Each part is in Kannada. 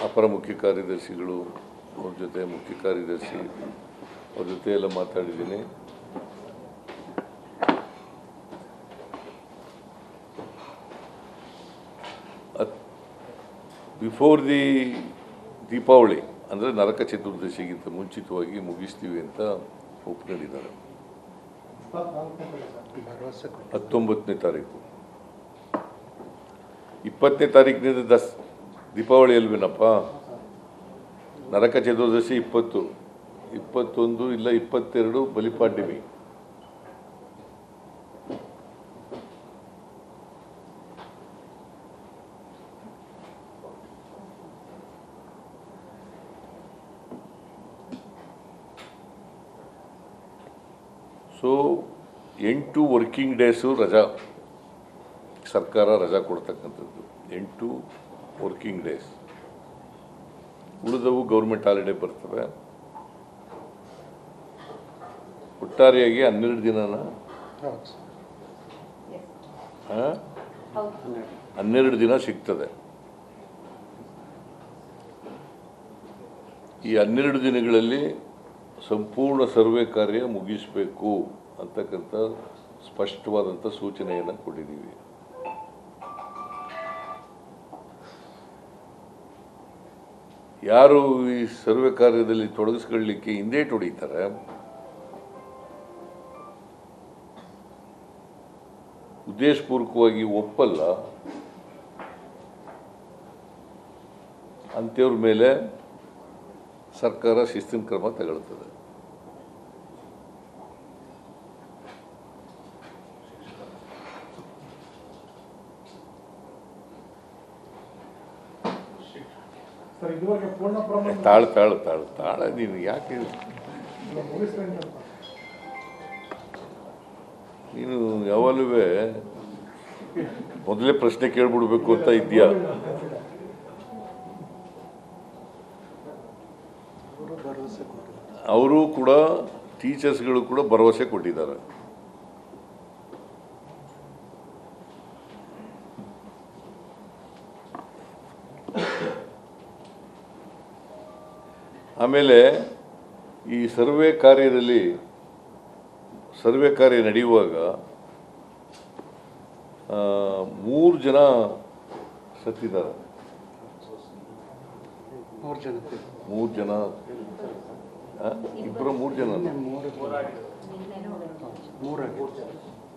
ಅಪರ ಮುಖ್ಯ ಕಾರ್ಯದರ್ಶಿಗಳು ಅವ್ರ ಜೊತೆ ಮುಖ್ಯ ಕಾರ್ಯದರ್ಶಿ ಅವ್ರ ಜೊತೆ ಎಲ್ಲ ಮಾತಾಡಿದ್ದೀನಿ. ಬಿಫೋರ್ ದಿ ದೀಪಾವಳಿ ಅಂದರೆ ನರಕ ಚತುರ್ದಶಿಗಿಂತ ಮುಂಚಿತವಾಗಿ ಮುಗಿಸ್ತೀವಿ ಅಂತ ಒಪ್ಕೊಂಡಿದ್ದಾರೆ. 19ನೇ ತಾರೀಕು 20ನೇ ತಾರೀಕಿನಿಂದ ದೀಪಾವಳಿ ಅಲ್ವೇನಪ್ಪ. ನರಕ ಚತುರ್ದಶಿ 20, 21 ಇಲ್ಲ 22 ಬಲಿಪಾಡ್ಯಮಿ. ಸೊ 8 ವರ್ಕಿಂಗ್ ಡೇಸು ರಜಾ, ಸರ್ಕಾರ ರಜಾ ಕೊಡ್ತಕ್ಕಂಥದ್ದು 8 ವರ್ಕಿಂಗ್ ಡೇಸ್. ಉಳಿದವು ಗೌರ್ಮೆಂಟ್ ಹಾಲಿಡೇ ಬರ್ತವೆ. ಒಟ್ಟಾರೆಯಾಗಿ 12 ದಿನನ 12 ದಿನ ಸಿಗ್ತದೆ. ಈ 12 ದಿನಗಳಲ್ಲಿ ಸಂಪೂರ್ಣ ಸರ್ವೆ ಕಾರ್ಯ ಮುಗಿಸಬೇಕು ಅಂತಕ್ಕಂಥ ಸ್ಪಷ್ಟವಾದಂಥ ಸೂಚನೆಯನ್ನು ಕೊಟ್ಟಿದ್ದೀವಿ. ಯಾರು ಈ ಸರ್ವೆ ಕಾರ್ಯದಲ್ಲಿ ತೊಡಗಿಸ್ಕೊಳ್ಳಿಕ್ಕೆ ಹಿಂದೇಟು ಹೊಡಿತಾರೆ, ಉದ್ದೇಶಪೂರ್ವಕವಾಗಿ ಒಪ್ಪಲ್ಲ, ಅಂಥವ್ರ ಮೇಲೆ ಸರ್ಕಾರ ಶಿಸ್ತಿನ ಕ್ರಮ ತಗೊಳ್ತದೆ. ತಾಳ ನೀನು ಯಾಕೆ ನೀನು ಯಾವಾಗಲೂ ಮೊದಲೇ ಪ್ರಶ್ನೆ ಕೇಳ್ಬಿಡ್ಬೇಕು ಅಂತ ಇದೆಯಾ? ಅವರು ಕೂಡ ಟೀಚರ್ಸ್ಗಳು ಕೂಡ ಭರವಸೆ ಕೊಟ್ಟಿದ್ದಾರೆ. ಆಮೇಲೆ ಈ ಸರ್ವೆ ಕಾರ್ಯ ನಡೆಯುವಾಗ 3 ಜನ ಸತ್ತಿದ್ದಾರೆ. 3 ಜನ ಇಬ್ಬರು 3 ಜನ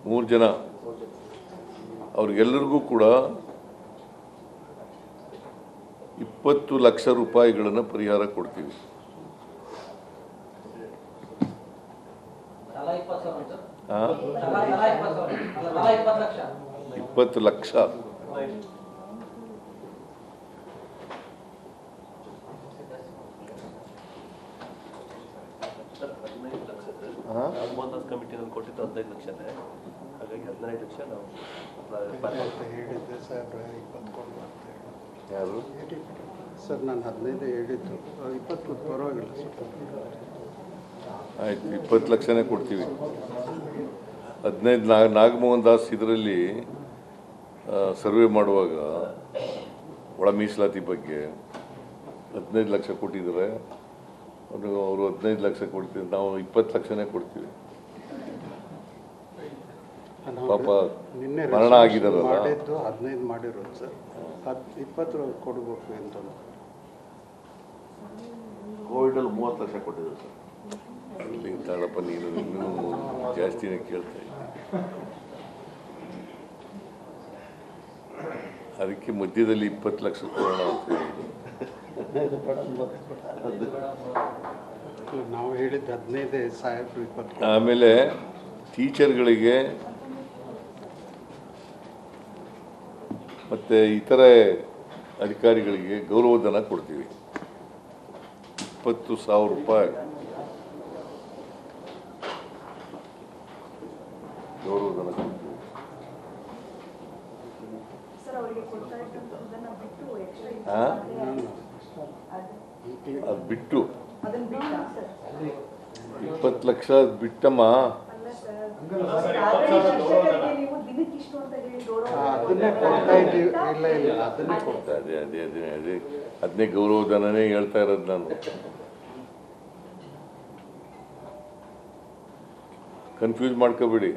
3 ಜನ ಅವ್ರಿಗೆಲ್ಲರಿಗೂ ಕೂಡ 20 ಲಕ್ಷ ರೂಪಾಯಿಗಳನ್ನು ಪರಿಹಾರ ಕೊಡ್ತೀವಿ. 20 ಲಕ್ಷ. ಕಮಿಟಿನಲ್ಲಿ ಕೊಟ್ಟಿದ್ದು 15 ಲಕ್ಷನೇ, ಹಾಗಾಗಿ 15 ಲಕ್ಷ ನಾವು ಯಾರು ಸರ್? ನಾನು 15 ಹೇಳಿದ್ದು, 20 ಪರವಾಗಿಲ್ಲ. ಆಯ್ತು, 20 ಲಕ್ಷನೇ ಕೊಡ್ತೀವಿ. 15 ನಾಗಮೋಹನ್ ದಾಸ್ ಇದರಲ್ಲಿ ಸರ್ವೆ ಮಾಡುವಾಗ ಒಳ ಮೀಸಲಾತಿ ಬಗ್ಗೆ 15 ಲಕ್ಷ ಕೊಟ್ಟಿದ್ದಾರೆ. ಅವರು 15 ಲಕ್ಷ ಕೊಡ್ತೀವಿ, ನಾವು 20 ಲಕ್ಷನೇ ಕೊಡ್ತೀವಿ. ಪಾಪ ಮರಣ ಆಗಿದಾರಲ್ಲ, 15 ಮಾಡಿರೋದು ಸರ್, 20 ಕೊಡಬೇಕು ಅಂತ. ಕೋವಿಡಲ್ಲಿ 30 ಲಕ್ಷ ಕೊಟ್ಟಿದ್ರು ಸರ್. ಅಲ್ಲಿ ತಾಳಪ್ಪ, ನೀನು ಇನ್ನೂ ಜಾಸ್ತಿನೇ ಕೇಳ್ತಾ ಇದ್ದೀನಿ. ಅದಕ್ಕೆ ಮಧ್ಯದಲ್ಲಿ 20 ಲಕ್ಷ ಕೊಡೋಣ ಅಂತ ಹೇಳಿದ್ರು. ನಾವು ಹೇಳಿದ್ದು 15 ಸಾಹೇಬ್ರು 20. ಆಮೇಲೆ ಟೀಚರ್ಗಳಿಗೆ ಮತ್ತು ಇತರೆ ಅಧಿಕಾರಿಗಳಿಗೆ ಗೌರವಧನ ಕೊಡ್ತೀವಿ. 20,000 ರೂಪಾಯಿ ಗೌರವಧನ ಕೊಡ್ತೀವಿ. ಅದು ಬಿಟ್ಟು 20 ಲಕ್ಷ ಬಿಟ್ಟಮ್ಮ. ಇದಕ್ಕಿಷ್ಟು ಅಂತ ಹೇಳಿ ಗೌರವ ಅದನ್ನೇ ಕೊಡ್ತಾ ಇದ್ದೀವಿ. ಇಲ್ಲ ಅದನ್ನೇ ಕೊಡ್ತಾ ಅದನ್ನೇ ಗೌರವಧನನೇ ಹೇಳ್ತಾ ಇರೋದು ನಾನು. ಕನ್ಫ್ಯೂಸ್ ಮಾಡ್ಕೋಬೇಡಿ.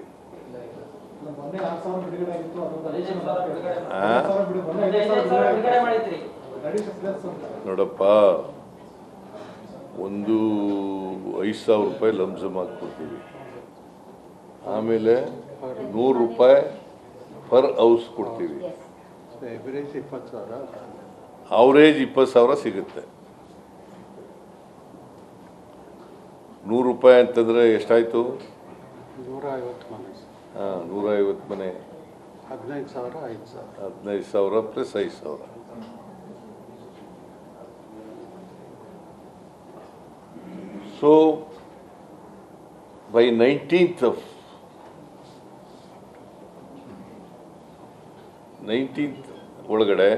ನೋಡಪ್ಪ, ಒಂದು 5,000 ರೂಪಾಯಿ ಲಂಸಮ್ ಹಾಕ್ಕೊಡ್ತೀವಿ, ಆಮೇಲೆ 100 ರೂಪಾಯಿ ಪರ್ ಹೌಸ್ ಕೊಡ್ತೀವಿ. ಎವರೇಜ್ 20,000, ಅವರೇಜ್ 20,000 ಸಿಗುತ್ತೆ. 100 ರೂಪಾಯಿ ಅಂತಂದರೆ ಎಷ್ಟಾಯಿತು? 150 ಮನೆ. 150 ಮನೆ, 15,000, 5,000. 15,000 ಪ್ಲಸ್ 5,000. ಸೊ ಬೈ 19th ಒಳಗಡೆ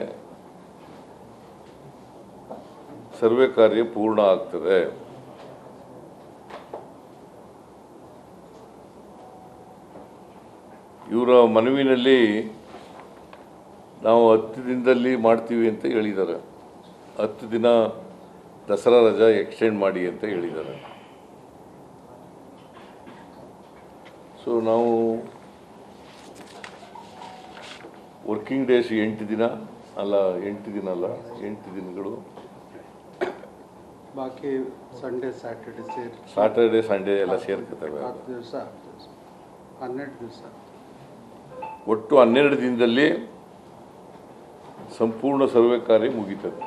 ಸರ್ವೆ ಕಾರ್ಯ ಪೂರ್ಣ ಆಗ್ತದೆ. ಇವರ ಮನವಿನಲ್ಲಿ ನಾವು 10 ದಿನದಲ್ಲಿ ಮಾಡ್ತೀವಿ ಅಂತ ಹೇಳಿದ್ದಾರೆ. 10 ದಿನ ದಸರಾ ರಜಾ ಎಕ್ಸ್ಟೆಂಡ್ ಮಾಡಿ ಅಂತ ಹೇಳಿದ್ದಾರೆ. ಸೊ ನಾವು ವರ್ಕಿಂಗ್ ಡೇಸ್ 8 ದಿನ ಅಲ್ಲ, 8 ದಿನ ಅಲ್ಲ, 8 ದಿನಗಳು. ಬಾಕಿ ಸಂಡೇ ಸ್ಯಾಟರ್ಡೆ ಸೇರಿ ಸಾಟರ್ಡೆ ಸಂಡೇ ಎಲ್ಲ ಸೇರ್ಕೊತವೆ. 10 ದಿವಸ, 12 ದಿವಸ, ಒಟ್ಟು 12 ದಿನದಲ್ಲಿ ಸಂಪೂರ್ಣ ಸರ್ವೆ ಕಾರ್ಯ ಮುಗೀತದೆ.